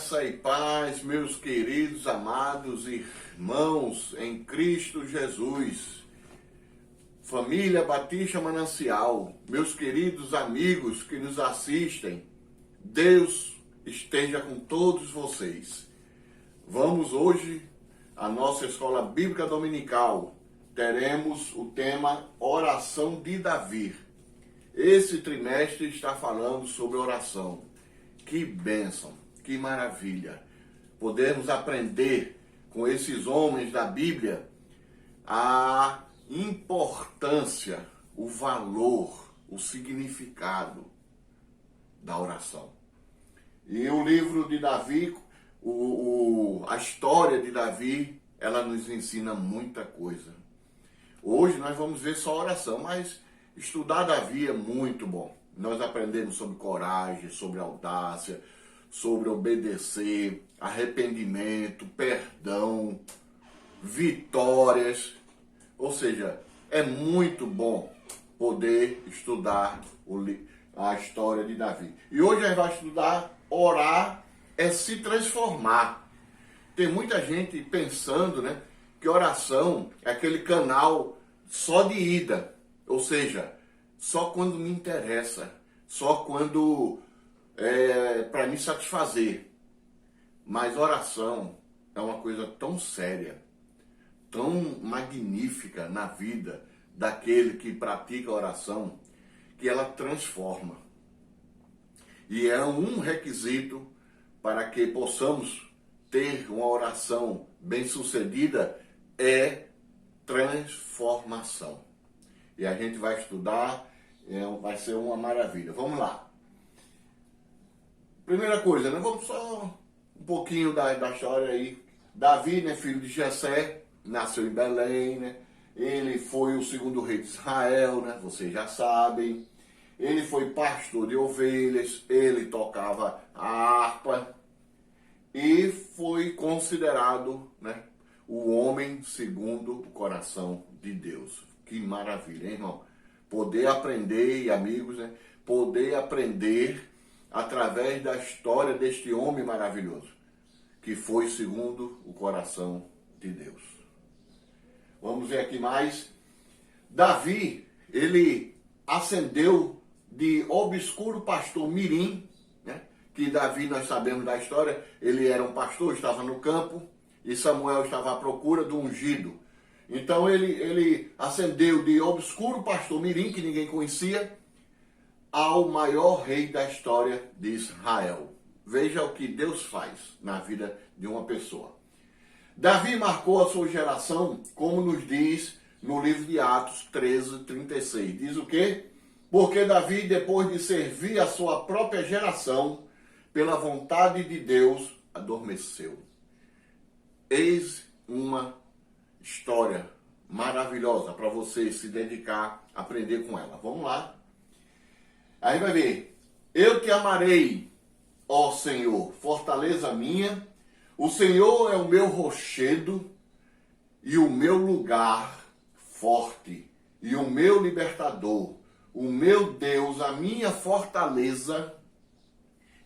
Graça e paz, meus queridos, amados irmãos em Cristo Jesus. Família Batista Manancial, meus queridos amigos que nos assistem, Deus esteja com todos vocês. Vamos hoje à nossa escola bíblica dominical. Teremos o tema Oração de Davi. Esse trimestre está falando sobre oração. Que bênção! Que maravilha! Podemos aprender com esses homens da Bíblia a importância, o valor, o significado da oração. E o livro de Davi, a história de Davi, ela nos ensina muita coisa. Hoje nós vamos ver só oração, mas estudar Davi é muito bom. Nós aprendemos sobre coragem, sobre audácia, sobre obedecer, arrependimento, perdão, vitórias. Ou seja, é muito bom poder estudar a história de Davi. E hoje a gente vai estudar orar é se transformar. Tem muita gente pensando, né, que oração é aquele canal só de ida. Ou seja, só quando me interessa, só quando para me satisfazer. Mas oração é uma coisa tão séria, tão magnífica na vida daquele que pratica a oração, que ela transforma. E é um requisito para que possamos ter uma oração bem-sucedida, é transformação. E a gente vai estudar, vai ser uma maravilha. Vamos lá. Primeira coisa, né? Vamos só um pouquinho da história aí. Davi, né, filho de Jessé, nasceu em Belém, né? Ele foi o segundo rei de Israel, né? Vocês já sabem. Ele foi pastor de ovelhas, ele tocava a harpa e foi considerado, né, o homem segundo o coração de Deus. Que maravilha, hein, irmão? Poder aprender, e amigos, né? Poder aprender através da história deste homem maravilhoso, que foi segundo o coração de Deus. Vamos ver aqui mais. Davi, ele ascendeu de obscuro pastor mirim, né? Que Davi, nós sabemos da história, ele era um pastor, estava no campo, e Samuel estava à procura do ungido. Então ele ascendeu de obscuro pastor mirim, que ninguém conhecia, ao maior rei da história de Israel. Veja o que Deus faz na vida de uma pessoa. Davi marcou a sua geração, como nos diz no livro de Atos 13:36. Diz o quê? Porque Davi, depois de servir a sua própria geração, pela vontade de Deus, adormeceu. Eis uma história maravilhosa para você se dedicar a aprender com ela. Vamos lá. Aí vai ver. Eu te amarei, ó Senhor, fortaleza minha. O Senhor é o meu rochedo e o meu lugar forte e o meu libertador, o meu Deus, a minha fortaleza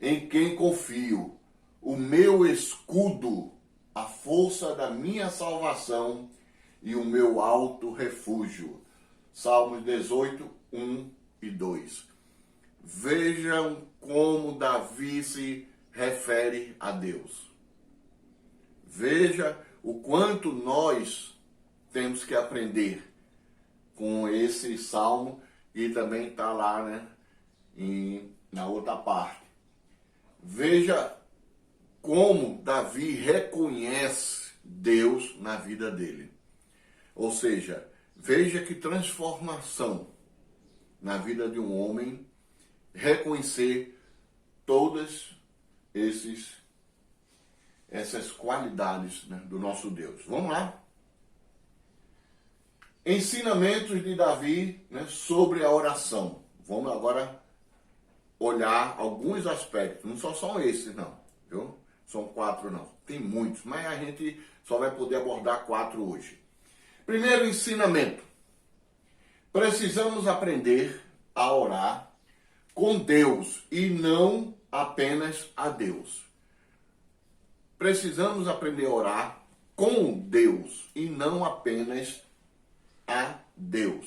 em quem confio, o meu escudo, a força da minha salvação e o meu alto refúgio. Salmos 18, 1 e 2. Vejam como Davi se refere a Deus. Veja o quanto nós temos que aprender com esse salmo, e também está lá, né, na outra parte. Veja como Davi reconhece Deus na vida dele. Ou seja, veja que transformação na vida de um homem reconhecer todas essas qualidades, né, do nosso Deus. Vamos lá. Ensinamentos de Davi, né, sobre a oração. Vamos agora olhar alguns aspectos. Não são esses, não. Viu? São 4, não. Tem muitos, mas a gente só vai poder abordar 4 hoje. Primeiro ensinamento. Precisamos aprender a orar com Deus e não apenas a Deus. precisamos aprender a orar com Deus e não apenas a Deus.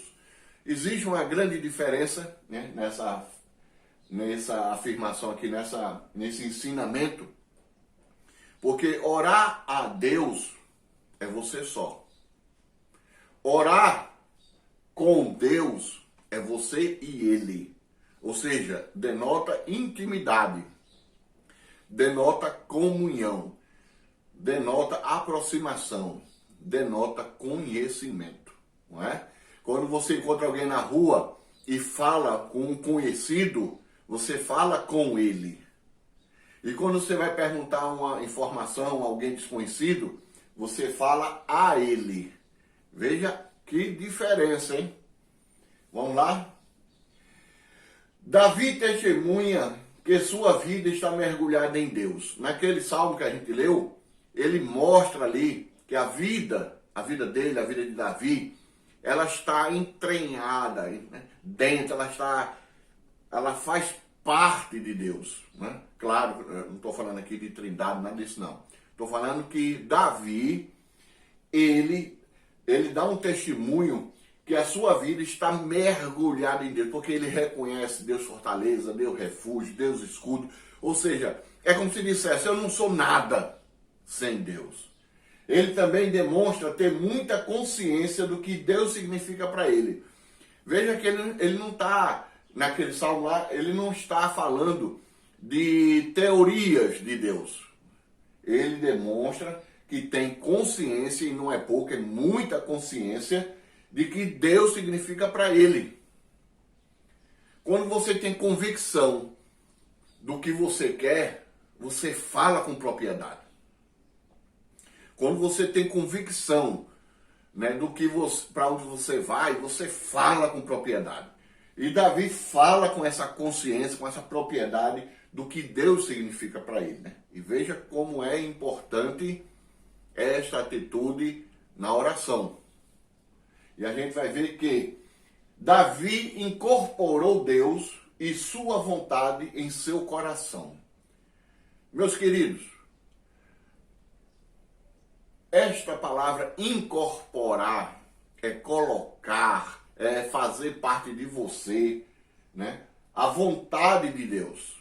Existe uma grande diferença, né, nessa afirmação aqui, nesse ensinamento, porque orar a Deus é você só. Orar com Deus é você e Ele. Ou seja, denota intimidade, denota comunhão, denota aproximação, denota conhecimento, não é? Quando você encontra alguém na rua e fala com um conhecido, você fala com ele. E quando você vai perguntar uma informação a alguém desconhecido, você fala a ele. Veja que diferença, hein? Vamos lá? Davi testemunha que sua vida está mergulhada em Deus. Naquele salmo que a gente leu, ele mostra ali que a vida dele, a vida de Davi, ela está entranhada, né, dentro, ela faz parte de Deus, né? Claro, não estou falando aqui de trindade, nada disso não. Estou falando que Davi, ele dá um testemunho que a sua vida está mergulhada em Deus, porque ele reconhece Deus fortaleza, Deus refúgio, Deus escudo. Ou seja, é como se dissesse, eu não sou nada sem Deus. Ele também demonstra ter muita consciência do que Deus significa para ele. Veja que ele não está, naquele salmo lá, ele não está falando de teorias de Deus. Ele demonstra que tem consciência, e não é pouco, é muita consciência, de que Deus significa para ele. Quando você tem convicção do que você quer, você fala com propriedade. Quando você tem convicção, né, do que para onde você vai, você fala com propriedade. E Davi fala com essa consciência, com essa propriedade do que Deus significa para ele, né? E veja como é importante esta atitude na oração. E a gente vai ver que Davi incorporou Deus e sua vontade em seu coração. Meus queridos, esta palavra incorporar é colocar, é fazer parte de você, né? A vontade de Deus.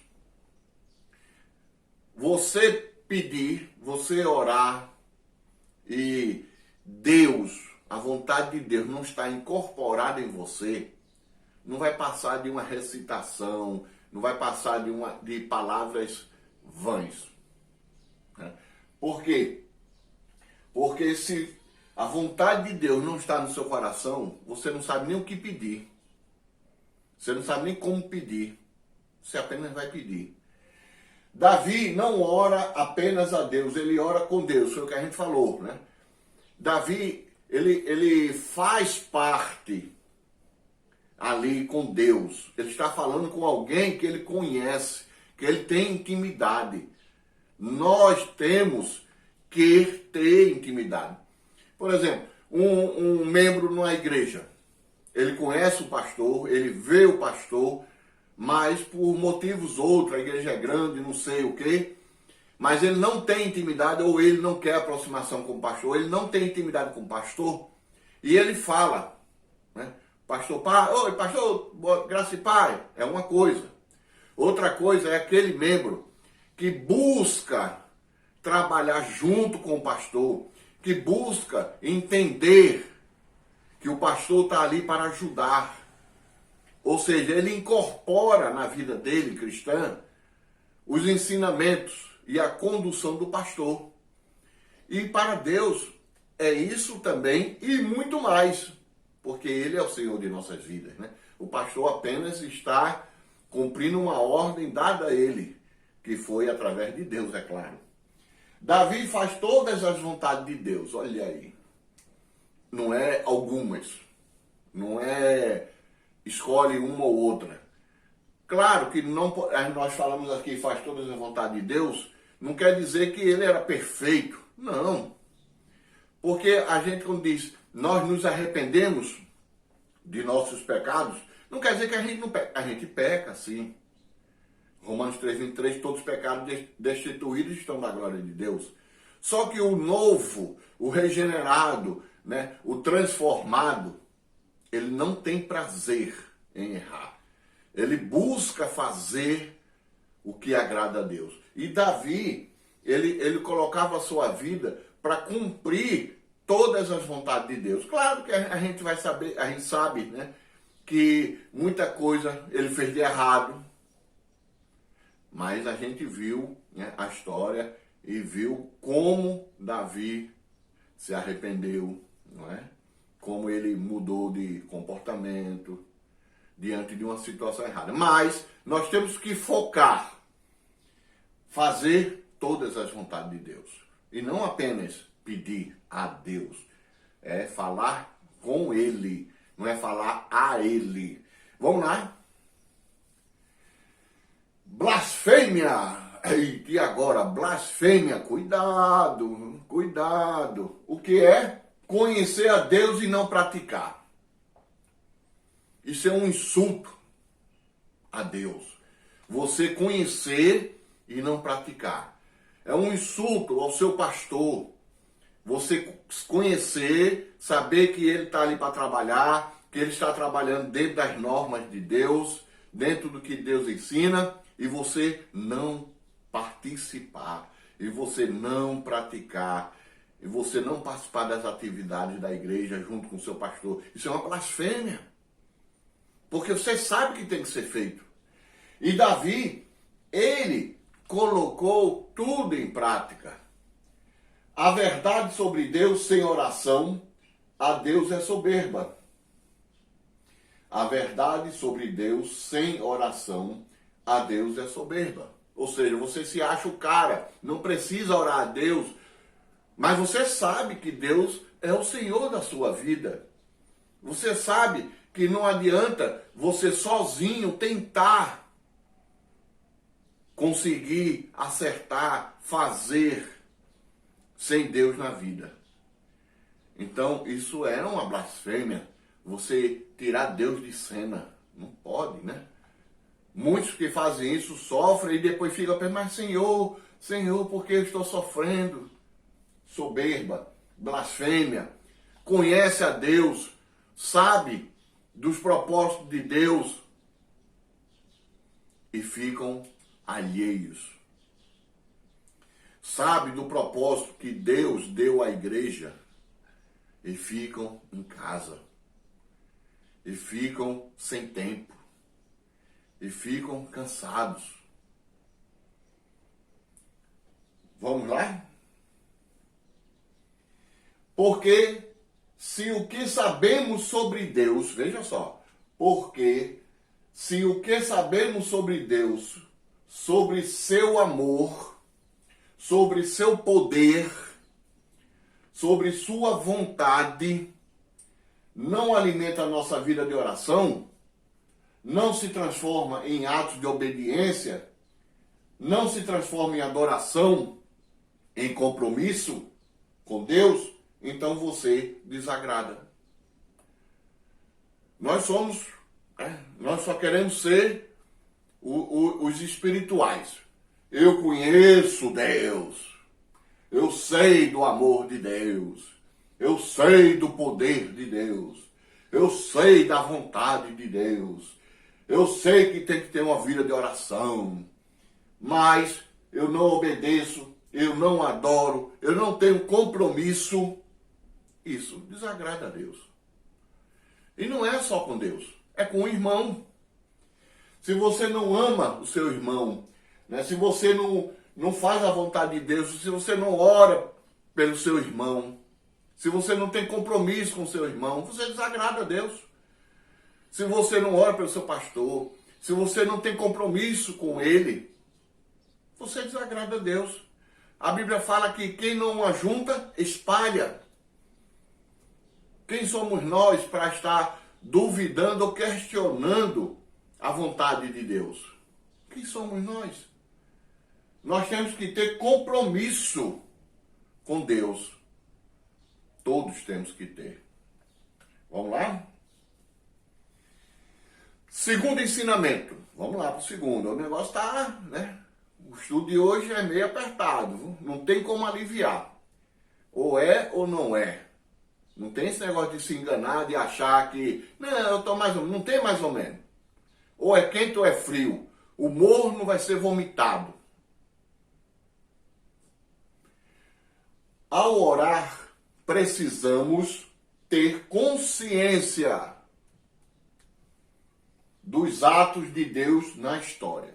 Você pedir, você orar e Deus, a vontade de Deus não está incorporada em você, não vai passar de uma recitação, não vai passar de palavras vãs. Né? Por quê? Porque se a vontade de Deus não está no seu coração, você não sabe nem o que pedir. Você não sabe nem como pedir. Você apenas vai pedir. Davi não ora apenas a Deus, ele ora com Deus, foi o que a gente falou, né? Davi, ele faz parte ali com Deus. Ele está falando com alguém que ele conhece, que ele tem intimidade. Nós temos que ter intimidade. Por exemplo, um membro numa igreja, ele conhece o pastor, ele vê o pastor, mas por motivos outros, a igreja é grande, não sei o quê, mas ele não tem intimidade, ou ele não quer aproximação com o pastor, ele não tem intimidade com o pastor, e ele fala, né? Pastor, oi pastor, graça e paz, é uma coisa. Outra coisa é aquele membro que busca trabalhar junto com o pastor, que busca entender que o pastor está ali para ajudar. Ou seja, ele incorpora na vida dele, cristã, os ensinamentos e a condução do pastor. E para Deus é isso também e muito mais, porque ele é o Senhor de nossas vidas, né? O pastor apenas está cumprindo uma ordem dada a ele, que foi através de Deus, é claro. Davi faz todas as vontades de Deus, olha aí. Não é algumas, não é escolhe uma ou outra. Claro que não, nós falamos aqui faz todas as vontades de Deus, não quer dizer que ele era perfeito, não. Porque a gente, quando diz, nós nos arrependemos de nossos pecados, não quer dizer que a gente não peca. A gente peca, sim. Romanos 3:23, todos os pecados destituídos estão da glória de Deus. Só que o novo, o regenerado, né, o transformado, ele não tem prazer em errar. Ele busca fazer o que agrada a Deus. E Davi, ele colocava a sua vida para cumprir todas as vontades de Deus. Claro que a gente vai saber, a gente sabe, né, que muita coisa ele fez de errado, mas a gente viu, né, a história e viu como Davi se arrependeu, não é? Como ele mudou de comportamento diante de uma situação errada. Mas nós temos que focar, fazer todas as vontades de Deus. E não apenas pedir a Deus, é falar com Ele, não é falar a Ele. Vamos lá? Blasfêmia! E agora, blasfêmia, cuidado, cuidado. O que é? Conhecer a Deus e não praticar. Isso é um insulto a Deus. Você conhecer e não praticar. É um insulto ao seu pastor. Você conhecer, saber que ele está ali para trabalhar, que ele está trabalhando dentro das normas de Deus, dentro do que Deus ensina, e você não participar, e você não praticar, e você não participar das atividades da igreja junto com o seu pastor. Isso é uma blasfêmia. Porque você sabe que tem que ser feito. E Davi, ele colocou tudo em prática. A verdade sobre Deus sem oração, a Deus é soberba. A verdade sobre Deus sem oração, a Deus é soberba. Ou seja, você se acha o cara, não precisa orar a Deus, mas você sabe que Deus é o Senhor da sua vida. Você sabe que não adianta você sozinho tentar conseguir acertar, fazer sem Deus na vida. Então, isso é uma blasfêmia. Você tirar Deus de cena. Não pode, né? Muitos que fazem isso sofrem e depois ficam pensando, mas Senhor, por que eu estou sofrendo? Soberba, blasfêmia. Conhece a Deus, sabe dos propósitos de Deus e ficam alheios. Sabe do propósito que Deus deu à igreja e ficam em casa. E ficam sem tempo. E ficam cansados. Vamos lá? Porque se o que sabemos sobre Deus, veja só, porque se o que sabemos sobre Deus, sobre seu amor, sobre seu poder, sobre sua vontade, não alimenta a nossa vida de oração, não se transforma em atos de obediência, não se transforma em adoração, em compromisso com Deus, então você desagrada. Nós só queremos ser os espirituais. Eu conheço Deus, eu sei do amor de Deus, eu sei do poder de Deus, eu sei da vontade de Deus, eu sei que tem que ter uma vida de oração, mas eu não obedeço, eu não adoro, eu não tenho compromisso. Isso desagrada a Deus. E não é só com Deus, é com o irmão. Se você não ama o seu irmão, né? Se você não faz a vontade de Deus, se você não ora pelo seu irmão, se você não tem compromisso com o seu irmão, você desagrada a Deus. Se você não ora pelo seu pastor, se você não tem compromisso com ele, você desagrada a Deus. A Bíblia fala que quem não ajunta, espalha. Quem somos nós para estar duvidando ou questionando a vontade de Deus? Quem somos nós? Nós temos que ter compromisso com Deus. Todos temos que ter. Vamos lá? Segundo ensinamento. Vamos lá para o segundo. O negócio está, né? O estudo de hoje é meio apertado. Não tem como aliviar. Ou é ou não é. Não tem esse negócio de se enganar, de achar que, não, eu tô mais ou menos. Não tem mais ou menos. Ou é quente ou é frio. O morno vai ser vomitado. Ao orar, precisamos ter consciência dos atos de Deus na história.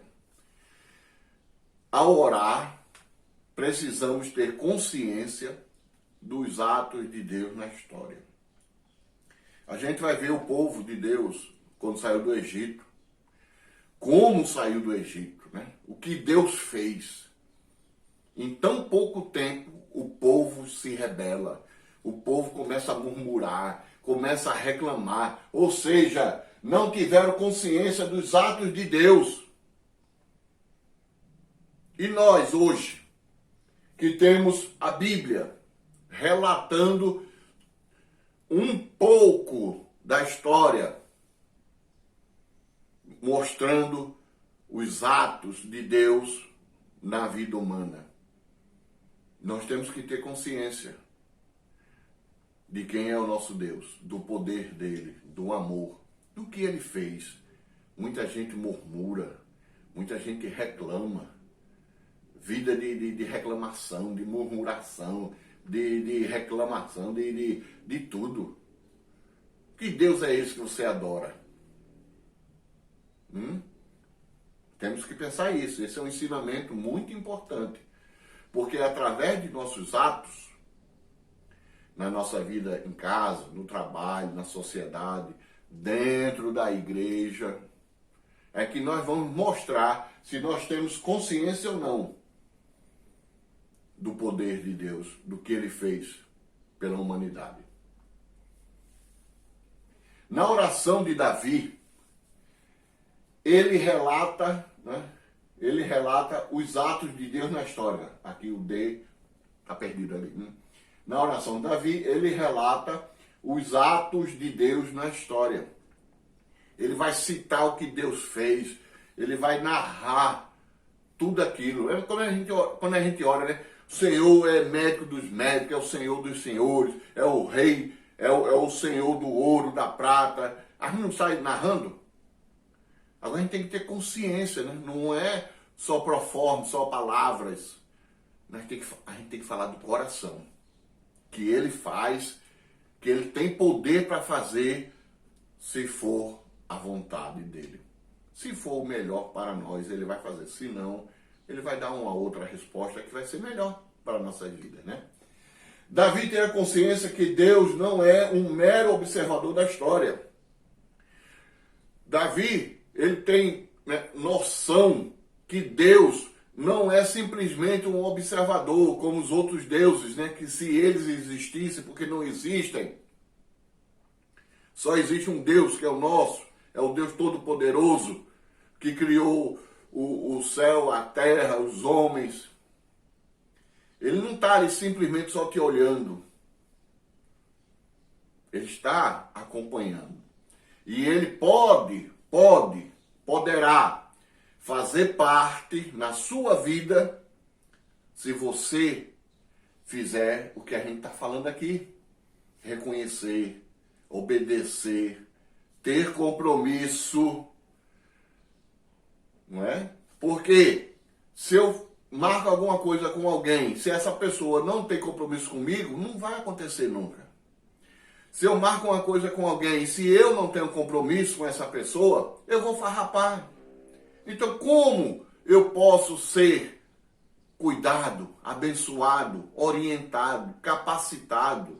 Ao orar, precisamos ter consciência dos atos de Deus na história. A gente vai ver o povo de Deus quando saiu do Egito, como saiu do Egito, né? O que Deus fez. Em tão pouco tempo, o povo se rebela, o povo começa a murmurar, começa a reclamar, ou seja, não tiveram consciência dos atos de Deus. E nós, hoje, que temos a Bíblia relatando um pouco da história, mostrando os atos de Deus na vida humana. Nós temos que ter consciência de quem é o nosso Deus, do poder dele, do amor, do que ele fez. Muita gente murmura, muita gente reclama. Vida de reclamação, de murmuração, de reclamação, de tudo. Que Deus é esse que você adora? Temos que pensar isso. Esse é um ensinamento muito importante. Porque através de nossos atos, na nossa vida em casa, no trabalho, na sociedade, dentro da igreja, é que nós vamos mostrar se nós temos consciência ou não do poder de Deus, do que ele fez pela humanidade. Na oração de Davi, ele relata, né? Ele relata os atos de Deus na história. Aqui o D está perdido ali. Né? Na oração de Davi, ele relata os atos de Deus na história. Ele vai citar o que Deus fez. Ele vai narrar tudo aquilo. Quando a gente ora, né? O Senhor é médico dos médicos, é o Senhor dos senhores, é o rei, é o Senhor do ouro, da prata. A gente não sai narrando? Agora a gente tem que ter consciência, né? Não é só proforme, só palavras. A gente tem que falar do coração. Que ele faz, que ele tem poder para fazer, se for a vontade dele. Se for o melhor para nós, ele vai fazer. Se não, ele vai dar uma outra resposta que vai ser melhor para a nossa vida, né? Davi tem a consciência que Deus não é um mero observador da história. Davi, ele tem, né, noção que Deus não é simplesmente um observador, como os outros deuses, né? Que se eles existissem, porque não existem, só existe um Deus que é o nosso, é o Deus Todo-Poderoso, que criou o céu, a terra, os homens. Ele não está ali simplesmente só te olhando. Ele está acompanhando. E ele poderá fazer parte na sua vida se você fizer o que a gente está falando aqui. Reconhecer, obedecer, ter compromisso. Não é? Porque se eu marco alguma coisa com alguém, se essa pessoa não tem compromisso comigo, não vai acontecer nunca. Se eu marco uma coisa com alguém e se eu não tenho compromisso com essa pessoa, eu vou farrapar. Então, como eu posso ser cuidado, abençoado, orientado, capacitado,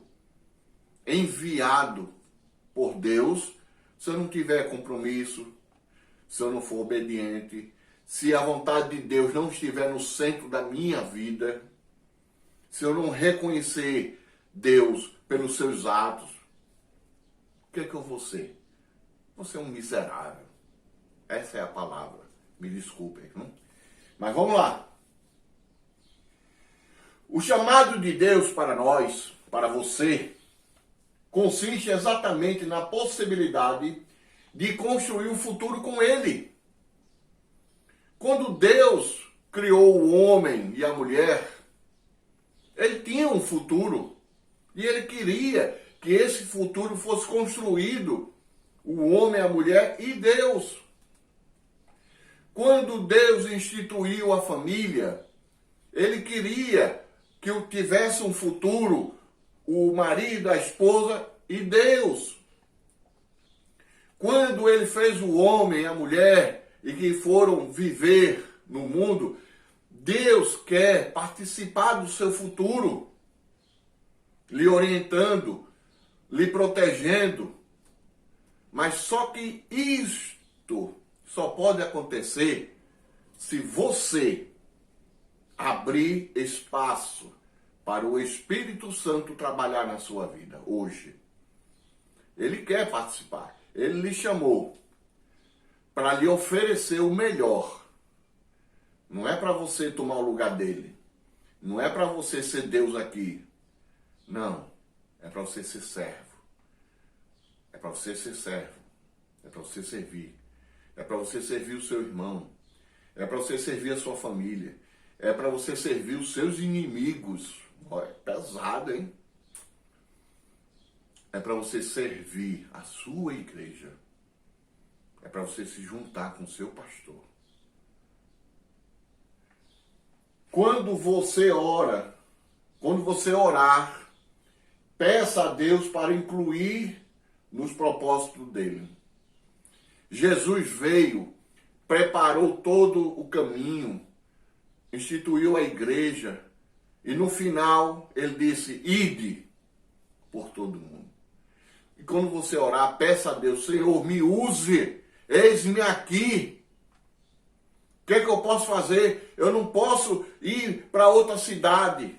enviado por Deus, se eu não tiver compromisso, se eu não for obediente, se a vontade de Deus não estiver no centro da minha vida, se eu não reconhecer Deus pelos seus atos, o que é que eu vou ser? Você é um miserável. Essa é a palavra. Me desculpem. Não? Mas vamos lá. O chamado de Deus para nós, para você, consiste exatamente na possibilidade de construir um futuro com Ele. Quando Deus criou o homem e a mulher, Ele tinha um futuro e ele queria que esse futuro fosse construído, o homem, a mulher e Deus. Quando Deus instituiu a família, ele queria que tivesse um futuro o marido, a esposa e Deus. Quando ele fez o homem e a mulher e que foram viver no mundo, Deus quer participar do seu futuro, lhe orientando, lhe protegendo. Mas só que isto só pode acontecer se você abrir espaço para o Espírito Santo trabalhar na sua vida hoje. Ele quer participar. Ele lhe chamou para lhe oferecer o melhor. Não é para você tomar o lugar dele. Não é para você ser Deus aqui. Não. É para você ser servo. É para você ser servo. É para você servir. É para você servir o seu irmão. É para você servir a sua família. É para você servir os seus inimigos. Olha, é pesado, hein? É para você servir a sua igreja. É para você se juntar com o seu pastor. Quando você ora, quando você orar, peça a Deus para incluir nos propósitos dele. Jesus veio, preparou todo o caminho, instituiu a igreja e no final ele disse: ide por todo mundo. E quando você orar, peça a Deus: Senhor, me use, eis-me aqui. O que é que eu posso fazer? Eu não posso ir para outra cidade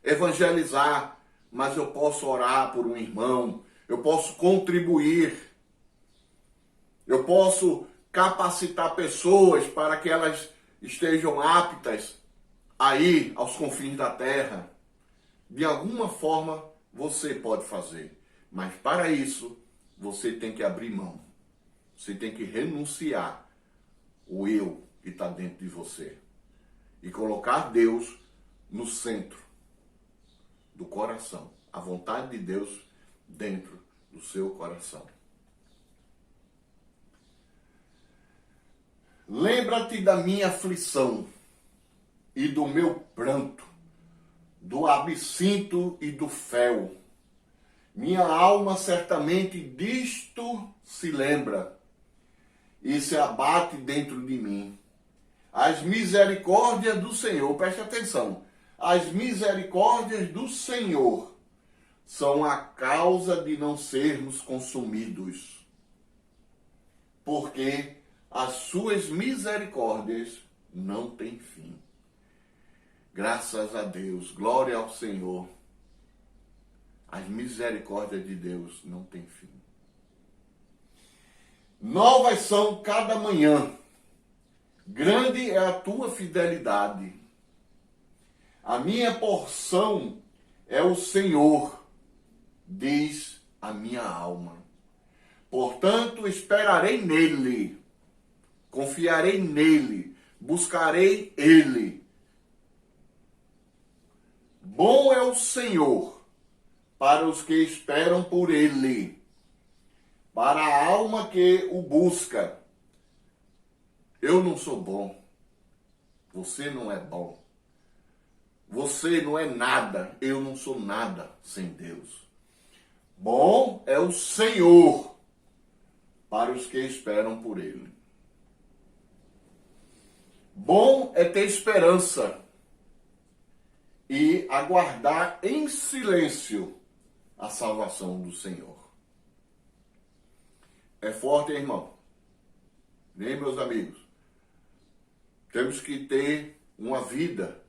evangelizar, mas eu posso orar por um irmão, eu posso contribuir, eu posso capacitar pessoas para que elas estejam aptas a ir aos confins da terra. De alguma forma você pode fazer, mas para isso você tem que abrir mão, você tem que renunciar o eu que está dentro de você e colocar Deus no centro do coração, a vontade de Deus dentro do seu coração. Lembra-te da minha aflição e do meu pranto, do absinto e do fel. Minha alma certamente disto se lembra e se abate dentro de mim. As misericórdias do Senhor, preste atenção, as misericórdias do Senhor são a causa de não sermos consumidos, porque as suas misericórdias não têm fim. Graças a Deus, glória ao Senhor. As misericórdias de Deus não têm fim. Novas são cada manhã. Grande é a tua fidelidade. A minha porção é o Senhor, diz a minha alma. Portanto, esperarei nele, confiarei nele, buscarei ele. Bom é o Senhor para os que esperam por ele, para a alma que o busca. Eu não sou bom. Você não é bom. Você não é nada. Eu não sou nada sem Deus. Bom é o Senhor para os que esperam por ele. Bom é ter esperança e aguardar em silêncio a salvação do Senhor. É forte, hein, irmão? Nem meus amigos. Temos que ter uma vida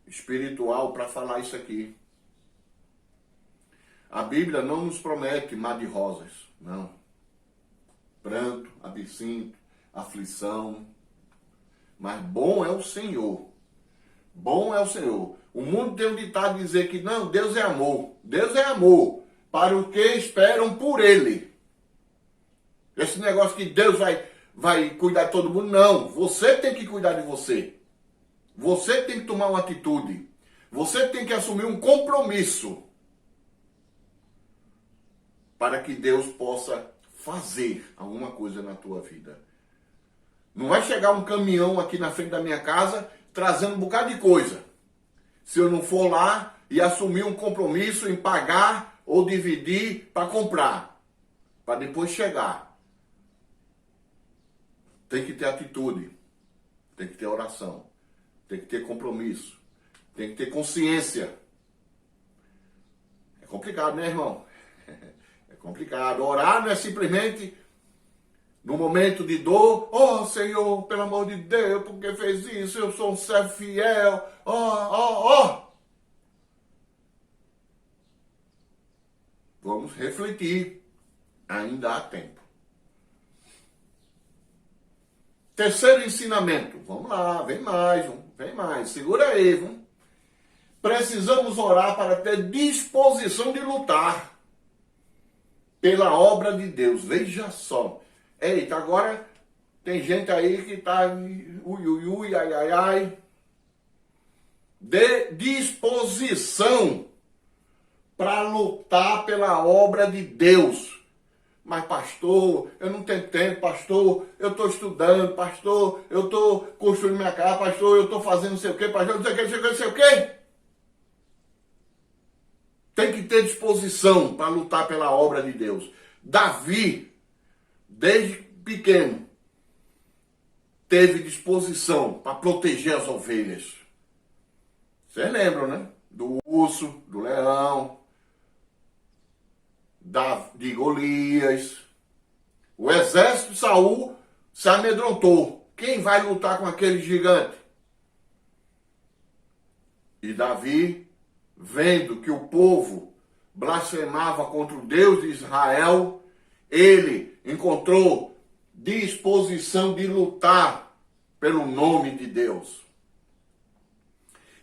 espiritual para falar isso aqui. A Bíblia não nos promete mar de rosas, não. Pranto, absinto, aflição. Mas bom é o Senhor. Bom é o Senhor. O mundo tem um ditado de dizer que não, Deus é amor. Deus é amor para os que esperam por ele. Esse negócio que Deus vai cuidar de todo mundo, não. Você tem que cuidar de você. Você tem que tomar uma atitude. Você tem que assumir um compromisso para que Deus possa fazer alguma coisa na tua vida. Não vai chegar um caminhão aqui na frente da minha casa trazendo um bocado de coisa. Se eu não for lá e assumir um compromisso em pagar ou dividir para comprar, para depois chegar. Tem que ter atitude, tem que ter oração, tem que ter compromisso, tem que ter consciência. É complicado, né, irmão? É complicado. Orar não é simplesmente no momento de dor, oh Senhor, pelo amor de Deus, por que fez isso? Eu sou um servo fiel, oh. Vamos refletir, ainda há tempo. Terceiro ensinamento, vamos lá, vem mais, segura aí, vamos. Precisamos orar para ter disposição de lutar pela obra de Deus, veja só. Eita, agora tem gente aí que está ai. De disposição para lutar pela obra de Deus. Mas pastor, eu não tenho tempo, pastor, eu estou estudando, pastor, eu estou construindo minha casa, pastor, eu estou fazendo não sei o quê, pastor, não sei o quê. Tem que ter disposição para lutar pela obra de Deus. Davi, desde pequeno, teve disposição para proteger as ovelhas. Vocês lembram, né? Do urso, do leão, de Golias. O exército de Saul se amedrontou. Quem vai lutar com aquele gigante? E Davi, vendo que o povo blasfemava contra o Deus de Israel, ele encontrou disposição de lutar pelo nome de Deus.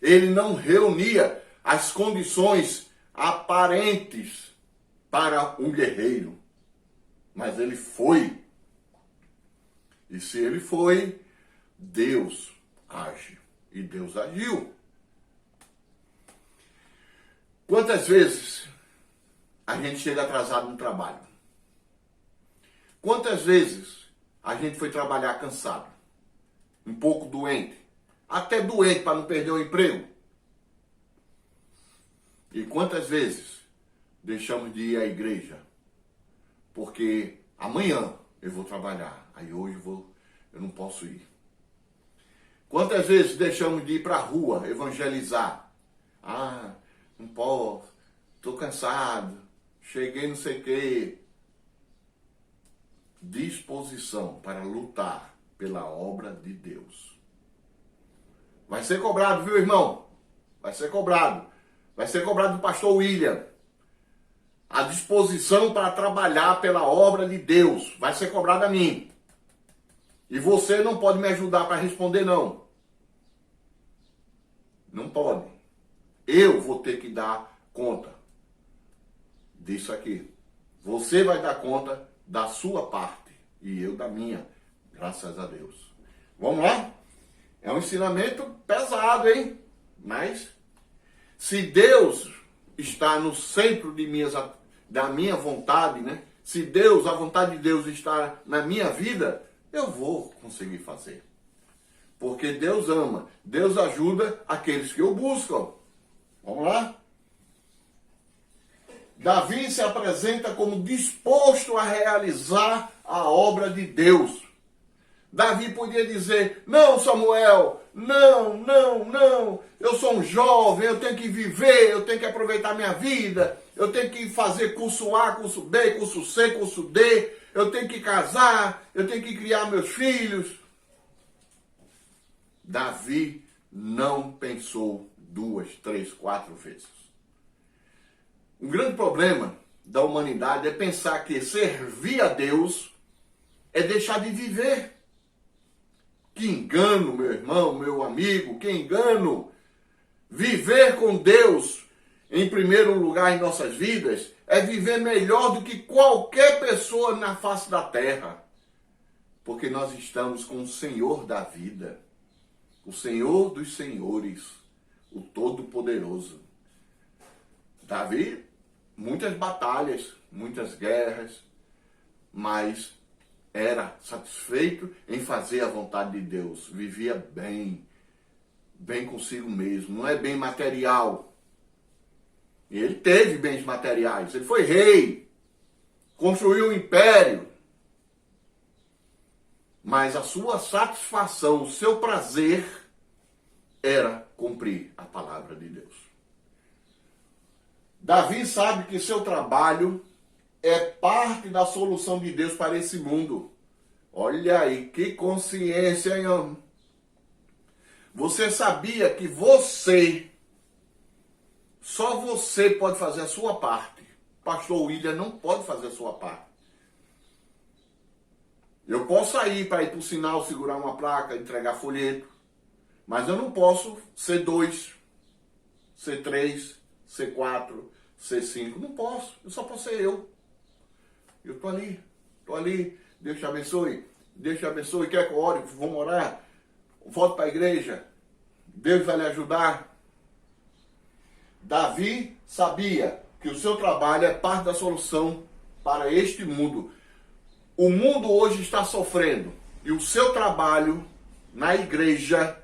Ele não reunia as condições aparentes para um guerreiro, mas ele foi. E se ele foi, Deus age. E Deus agiu. Quantas vezes a gente chega atrasado no trabalho? Quantas vezes a gente foi trabalhar cansado, um pouco doente, até doente para não perder o emprego? E quantas vezes deixamos de ir à igreja porque amanhã eu vou trabalhar, aí hoje eu não posso ir? Quantas vezes deixamos de ir para a rua evangelizar? Ah, não posso, estou cansado, cheguei não sei o quê. Disposição para lutar pela obra de Deus. Vai ser cobrado, viu, irmão? Vai ser cobrado. Vai ser cobrado do pastor William. A disposição para trabalhar pela obra de Deus vai ser cobrada a mim. E você não pode me ajudar para responder, não. Não pode. Eu vou ter que dar conta disso aqui. Você vai dar conta da sua parte e eu da minha, graças a Deus. Vamos lá? É um ensinamento pesado, hein? Mas se Deus está no centro da minha vontade, né? Se Deus, a vontade de Deus está na minha vida, eu vou conseguir fazer. Porque Deus ama, Deus ajuda aqueles que o buscam. Vamos lá? Davi se apresenta como disposto a realizar a obra de Deus. Davi podia dizer, não, Samuel, não, eu sou um jovem, eu tenho que viver, eu tenho que aproveitar minha vida, eu tenho que fazer curso A, curso B, curso C, curso D, eu tenho que casar, eu tenho que criar meus filhos. Davi não pensou 2, 3, 4 vezes. Um grande problema da humanidade é pensar que servir a Deus é deixar de viver. Que engano, meu irmão, meu amigo, que engano. Viver com Deus, em primeiro lugar em nossas vidas, é viver melhor do que qualquer pessoa na face da terra. Porque nós estamos com o Senhor da vida, o Senhor dos senhores, o Todo-Poderoso. Davi, muitas batalhas, muitas guerras, mas era satisfeito em fazer a vontade de Deus. Vivia bem, bem consigo mesmo. Não é bem material. E ele teve bens materiais. Ele foi rei, construiu um império. Mas a sua satisfação, o seu prazer era cumprir a palavra de Deus. Davi sabe que seu trabalho é parte da solução de Deus para esse mundo. Olha aí, que consciência, hein? Você sabia que só você pode fazer a sua parte. Pastor William não pode fazer a sua parte. Eu posso sair para ir para o sinal, segurar uma placa, entregar folheto. Mas eu não posso ser 2, ser 3, ser 4, ser 5. Não posso. Eu só posso ser eu. Eu estou ali. Deus te abençoe. Deus te abençoe. Quer que eu ore? Vamos orar? Volto para a igreja. Deus vai lhe ajudar. Davi sabia que o seu trabalho é parte da solução para este mundo. O mundo hoje está sofrendo e o seu trabalho na igreja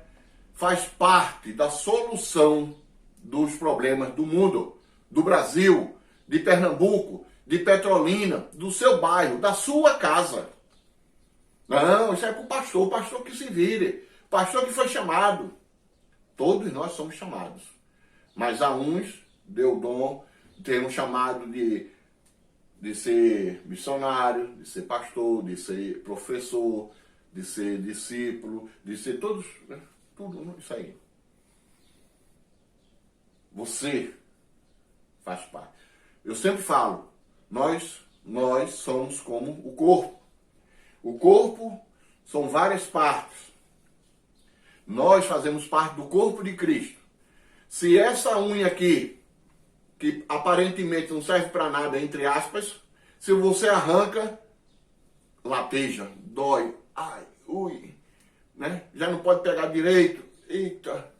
faz parte da solução dos problemas do mundo, do Brasil, de Pernambuco, de Petrolina, do seu bairro, da sua casa. Não, isso é para o pastor que se vire, o pastor que foi chamado. Todos nós somos chamados, mas a uns deu o dom, tem um chamado de ser missionário, de ser pastor, de ser professor, de ser discípulo, de ser todos, né? Tudo isso aí. Você faz parte. Eu sempre falo, nós somos como o corpo. O corpo são várias partes. Nós fazemos parte do corpo de Cristo. Se essa unha aqui, que aparentemente não serve para nada, entre aspas, se você arranca, lateja, dói, ai, ui, né? Já não pode pegar direito, eita.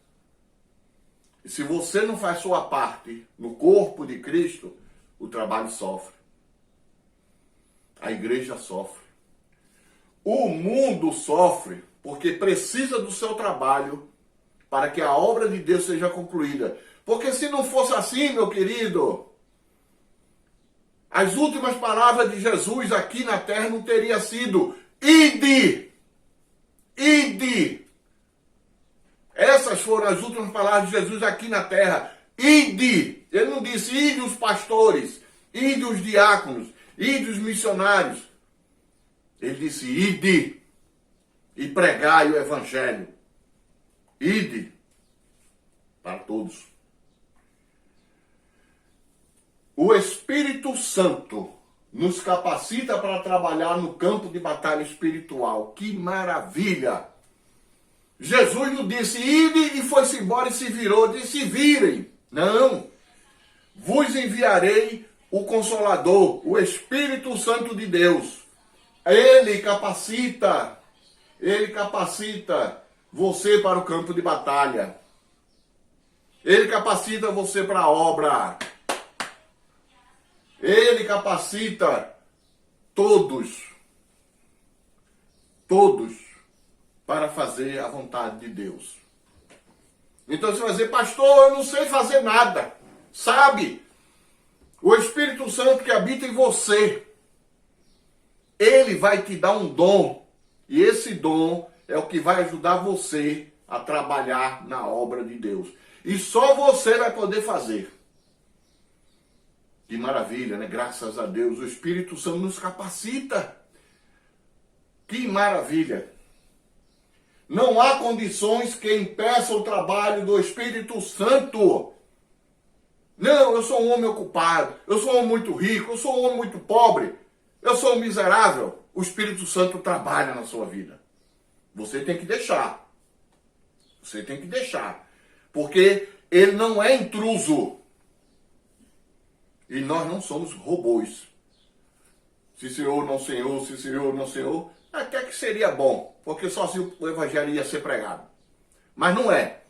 E se você não faz sua parte no corpo de Cristo, o trabalho sofre. A igreja sofre. O mundo sofre porque precisa do seu trabalho para que a obra de Deus seja concluída. Porque se não fosse assim, meu querido, as últimas palavras de Jesus aqui na terra não teria sido ide, ide. Essas foram as últimas palavras de Jesus aqui na terra. Ide. Ele não disse ide os pastores, ide os diáconos, ide os missionários. Ele disse ide e pregai o evangelho. Ide para todos. O Espírito Santo nos capacita para trabalhar no campo de batalha espiritual. Que maravilha! Jesus não disse ide e foi-se embora e se virou, disse virem. Não. Vos enviarei o Consolador, o Espírito Santo de Deus. Ele capacita você para o campo de batalha. Ele capacita você para a obra. Ele capacita todos para fazer a vontade de Deus. Então você vai dizer, pastor, eu não sei fazer nada. Sabe? O Espírito Santo que habita em você, ele vai te dar um dom. E esse dom é o que vai ajudar você a trabalhar na obra de Deus. E só você vai poder fazer. Que maravilha, né? Graças a Deus, o Espírito Santo nos capacita. Que maravilha. Não há condições que impeçam o trabalho do Espírito Santo. Não, eu sou um homem ocupado, eu sou um homem muito rico, eu sou um homem muito pobre, eu sou um miserável. O Espírito Santo trabalha na sua vida. Você tem que deixar. Você tem que deixar. Porque ele não é intruso. E nós não somos robôs. Se senhor, não senhor, se senhor, não senhor, até que seria bom, porque só assim o evangelho ia ser pregado. Mas não é.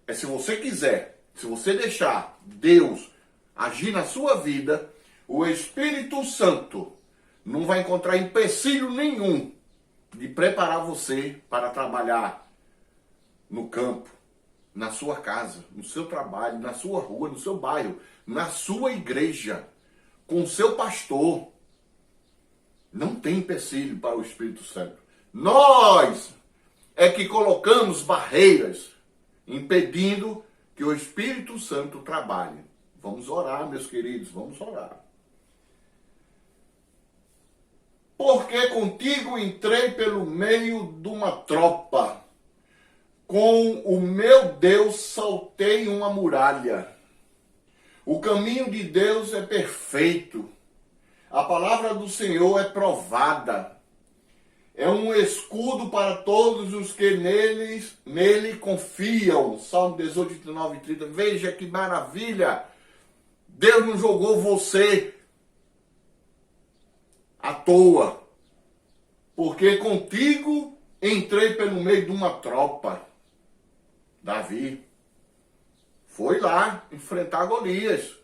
é se você quiser, se você deixar Deus agir na sua vida, o Espírito Santo não vai encontrar empecilho nenhum de preparar você para trabalhar no campo, na sua casa, no seu trabalho, na sua rua, no seu bairro, na sua igreja, com o seu pastor. Não tem empecilho para o Espírito Santo. Nós é que colocamos barreiras, impedindo que o Espírito Santo trabalhe. Vamos orar, meus queridos, vamos orar. Porque contigo entrei pelo meio de uma tropa. Com o meu Deus saltei uma muralha. O caminho de Deus é perfeito. A palavra do Senhor é provada. É um escudo para todos os que nele confiam. Salmo 18, 29 e 30. Veja que maravilha. Deus não jogou você à toa. Porque contigo entrei pelo meio de uma tropa. Davi foi lá enfrentar Golias.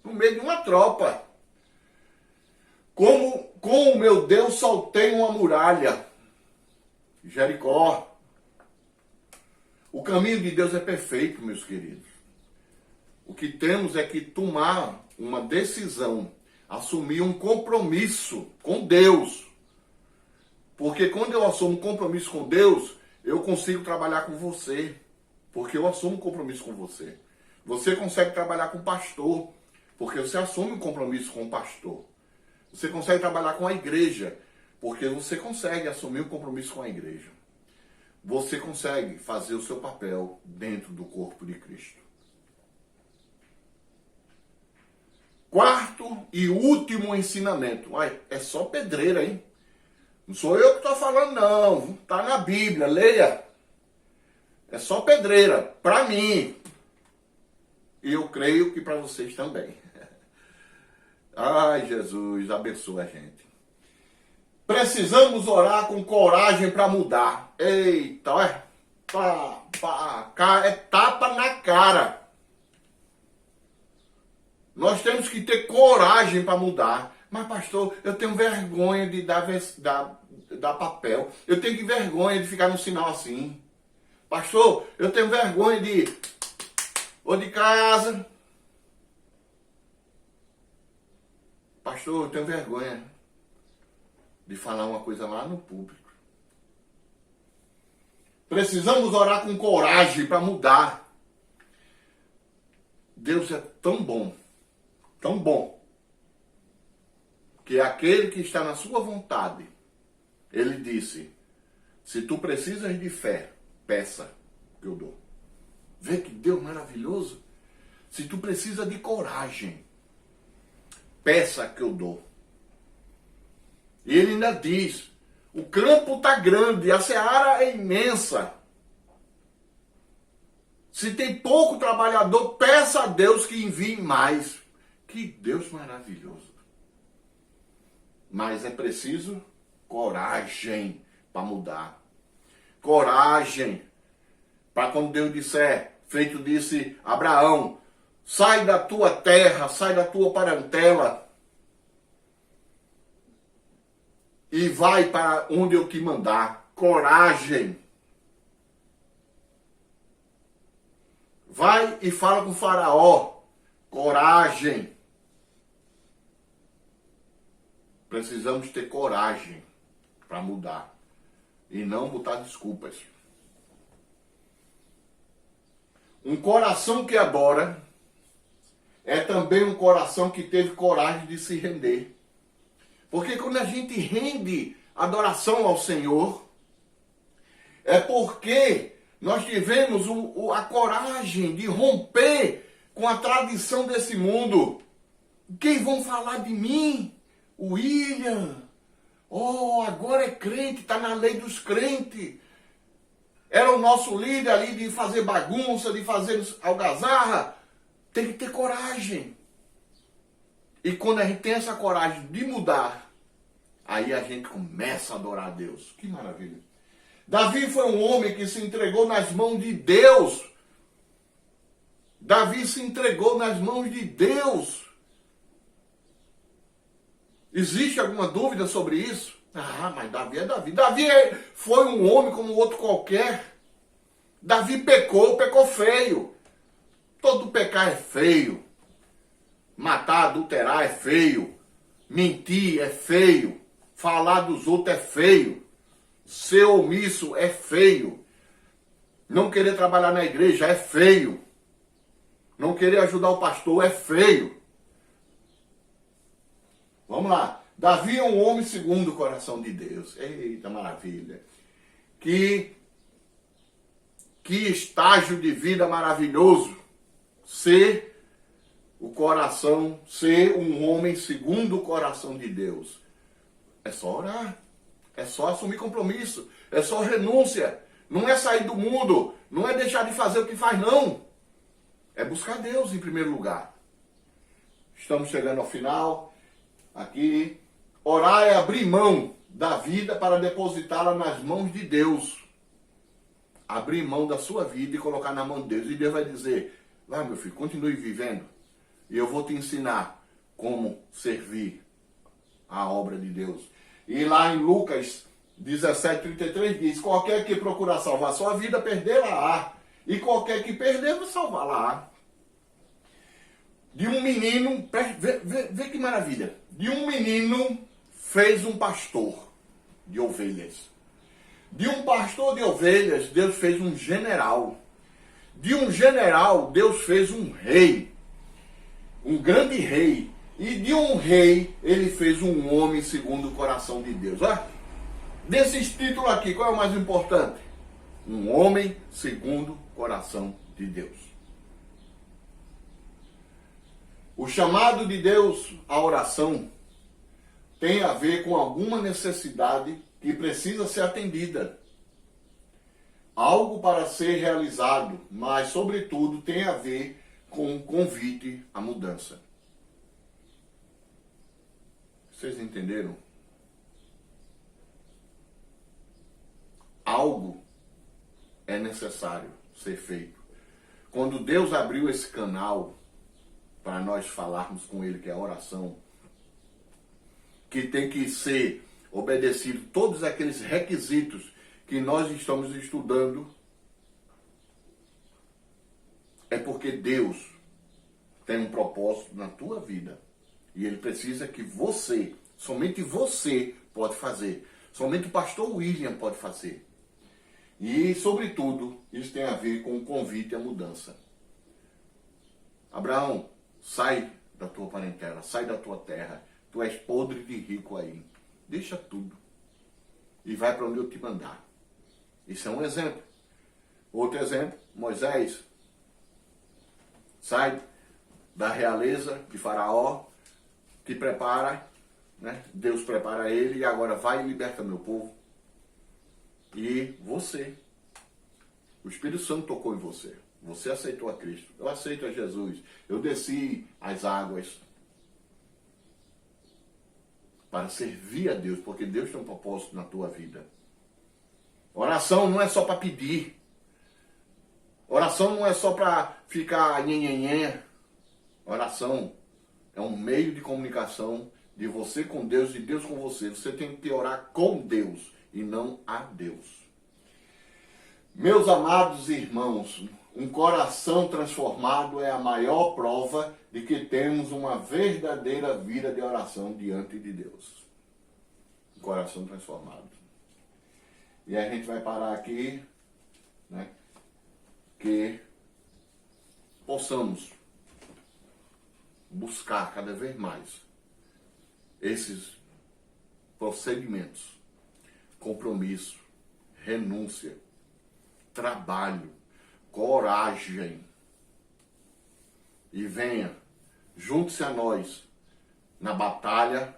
No meio de uma tropa. Com o meu Deus saltei uma muralha. Jericó. O caminho de Deus é perfeito, meus queridos. O que temos é que tomar uma decisão, assumir um compromisso com Deus. Porque quando eu assumo um compromisso com Deus, eu consigo trabalhar com você. Porque eu assumo um compromisso com você. Você consegue trabalhar com o pastor, porque você assume um compromisso com o pastor. Você consegue trabalhar com a igreja, porque você consegue assumir um compromisso com a igreja. Você consegue fazer o seu papel dentro do corpo de Cristo. Quarto e último ensinamento. Uai, é só pedreira, hein? Não sou eu que estou falando, não. Está na Bíblia, leia. É só pedreira, para mim. E eu creio que para vocês também. Ai, Jesus, abençoa a gente. Precisamos orar com coragem para mudar. Eita, olha. É tapa na cara. Nós temos que ter coragem para mudar. Mas, pastor, eu tenho vergonha de dar papel. Eu tenho vergonha de ficar no sinal assim. Pastor, eu tenho vergonha de... ou de casa. Pastor, eu tenho vergonha de falar uma coisa lá no público. Precisamos orar com coragem para mudar. Deus é tão bom, que aquele que está na sua vontade, ele disse, se tu precisas de fé, peça que eu dou. Vê que Deus maravilhoso? Se tu precisa de coragem, peça que eu dou. E ele ainda diz, o campo está grande, a seara é imensa. Se tem pouco trabalhador, peça a Deus que envie mais. Que Deus maravilhoso. Mas é preciso coragem para mudar. Coragem. Para quando Deus disser, feito disse Abraão, sai da tua terra, sai da tua parentela e vai para onde eu te mandar. Coragem. Vai e fala com o faraó. Coragem. Precisamos ter coragem para mudar e não botar desculpas. Um coração que adora é também um coração que teve coragem de se render. Porque quando a gente rende adoração ao Senhor, é porque nós tivemos a coragem de romper com a tradição desse mundo. Quem vão falar de mim? O William. Oh, agora é crente, está na lei dos crentes. Era o nosso líder ali de fazer bagunça, de fazer algazarra. Tem que ter coragem. E quando a gente tem essa coragem de mudar, aí a gente começa a adorar a Deus. Que maravilha. Davi foi um homem que se entregou nas mãos de Deus Davi se entregou nas mãos de Deus. Existe alguma dúvida sobre isso? Ah, mas Davi é Davi. Davi foi um homem como outro qualquer. Davi pecou feio. Todo pecar é feio. Matar, adulterar é feio. Mentir é feio. Falar dos outros é feio. Ser omisso é feio. Não querer trabalhar na igreja é feio. Não querer ajudar o pastor é feio. Vamos lá. Davi é um homem segundo o coração de Deus. Eita, maravilha. Que estágio de vida maravilhoso. Ser um homem segundo o coração de Deus. É só orar. É só assumir compromisso. É só renúncia. Não é sair do mundo. Não é deixar de fazer o que faz, não. É buscar Deus em primeiro lugar. Estamos chegando ao final. Aqui. Orar é abrir mão da vida para depositá-la nas mãos de Deus. Abrir mão da sua vida e colocar na mão de Deus. E Deus vai dizer, vai meu filho, continue vivendo. E eu vou te ensinar como servir a obra de Deus. E lá em Lucas 17:33 diz, qualquer que procurar salvar sua vida, perdê-la-á. E qualquer que perder, salvá-la-á. De um menino, vê que maravilha. De um menino fez um pastor de ovelhas. De um pastor de ovelhas, Deus fez um general. De um general, Deus fez um rei. Um grande rei. E de um rei, ele fez um homem segundo o coração de Deus. Olha, desses títulos aqui, qual é o mais importante? Um homem segundo o coração de Deus. O chamado de Deus à oração tem a ver com alguma necessidade que precisa ser atendida. Algo para ser realizado, mas, sobretudo, tem a ver com um convite à mudança. Vocês entenderam? Algo é necessário ser feito. Quando Deus abriu esse canal para nós falarmos com Ele, que é a oração, que tem que ser obedecido todos aqueles requisitos que nós estamos estudando, é porque Deus tem um propósito na tua vida. E Ele precisa que você, somente você pode fazer. Somente o pastor William pode fazer. E, sobretudo, isso tem a ver com o convite à mudança. Abraão, sai da tua parentela, sai da tua terra. Tu és podre de rico aí. Deixa tudo. E vai para onde eu te mandar. Isso é um exemplo. Outro exemplo, Moisés. Sai da realeza de Faraó, te prepara, né? Deus prepara ele e agora vai e liberta meu povo. E você. O Espírito Santo tocou em você. Você aceitou a Cristo. Eu aceito a Jesus. Eu desci as águas para servir a Deus, porque Deus tem um propósito na tua vida. Oração não é só para pedir. Oração não é só para ficar nhenhenhen. Oração é um meio de comunicação de você com Deus e Deus com você. Você tem que orar com Deus e não a Deus. Meus amados irmãos, um coração transformado é a maior prova de que temos uma verdadeira vida de oração diante de Deus. Um coração transformado. E a gente vai parar aqui, né? Que possamos buscar cada vez mais esses procedimentos, compromisso, renúncia, trabalho, coragem. E venha, junte-se a nós na batalha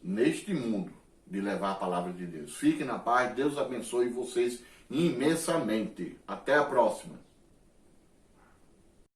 neste mundo de levar a palavra de Deus. Fiquem na paz, Deus abençoe vocês imensamente. Até a próxima.